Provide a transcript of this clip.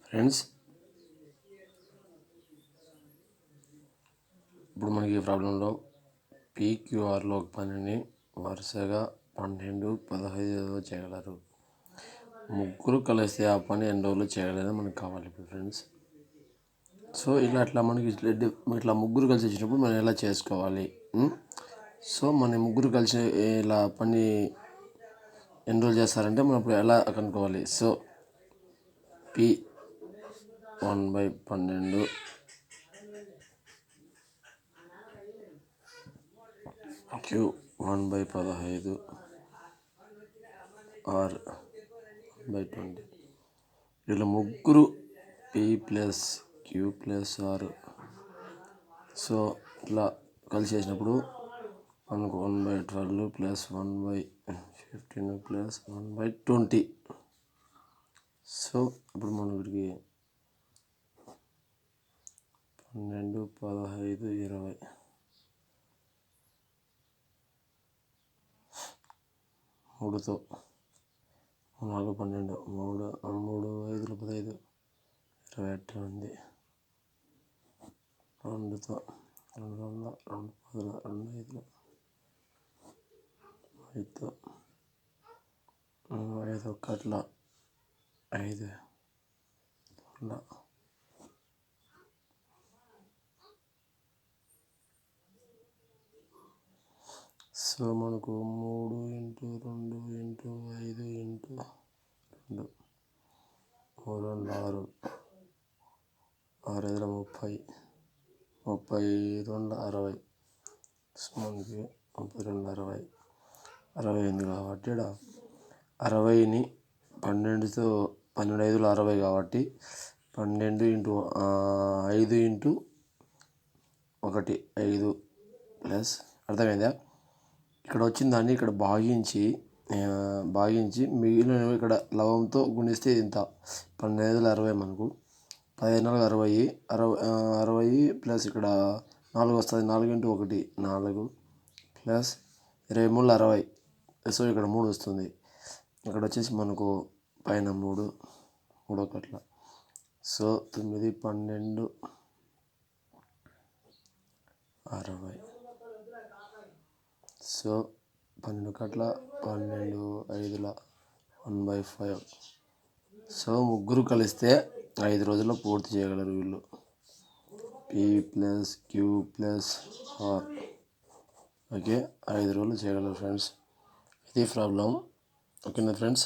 Friends, ఇప్పుడు మనకి ఈ ప్రాబ్లంలో PQRలో ఒక పనిని వరుసగా 12, 15 చేయగలరు. ముగ్గురు కలిస్తే ఆ పని ఎన్ని రోజులు చేయగలరని మనకు కావాలి ఇప్పుడు ఫ్రెండ్స్. సో ఇట్లా మనకి ఇట్లా ముగ్గురు కలిసి వచ్చినప్పుడు మనం ఎలా చేసుకోవాలి. సో మన ముగ్గురు కలిసి ఇలా పని ఎన్ని రోజులు చేస్తారంటే మనం ఇప్పుడు ఎలా కనుక్కోవాలి. So P1/12 Q1/15 R1/20. వీళ్ళు ముగ్గురు P+Q+R. సో ఇట్లా కలిసి చేసినప్పుడు మనకు 1/12 + 1/15 + 1/20. సో ఇప్పుడు మనం వీటికి 12, 15, 20 3తో 4, 12 3, 5, 15, 20 ఉంది. 2తో 2, 2, 10, 2, 5తో 5 ఒక్కట్ల 5 అలా. సో మనకు 3 × 2 × 5 × 2 3 6 6 5 30 32 60. సో మనకి 32 60 60 కాబట్టి 60ని 12తో 12 5 60 కాబట్టి 12 × 5 × 1 5 ప్లస్ అర్థమైందా. ఇక్కడ వచ్చిన దాన్ని ఇక్కడ భాగించి మిగిలిన ఇక్కడ లవంతో గుణిస్తే ఇంత 12 5 60 మనకు 15 4 60 ప్లస్ ఇక్కడ 4 వస్తుంది. 4 × 1 4 ప్లస్ 23 60. సో ఇక్కడ 3 వస్తుంది. ఇక్కడ వచ్చేసి మనకు పైన 3 ఒకట్ల. సో 9 12 60. సో 12 ఒకట్ల 12 5ల 1/5. సో ముగ్గురు కలిస్తే 5 రోజుల్లో పూర్తి చేయగలరు వీళ్ళు. P+Q+R. ఓకే, 5 రోజులు చేయగలరు ఫ్రెండ్స్. ఇది ప్రాబ్లం. ఓకేనా ఫ్రెండ్స్.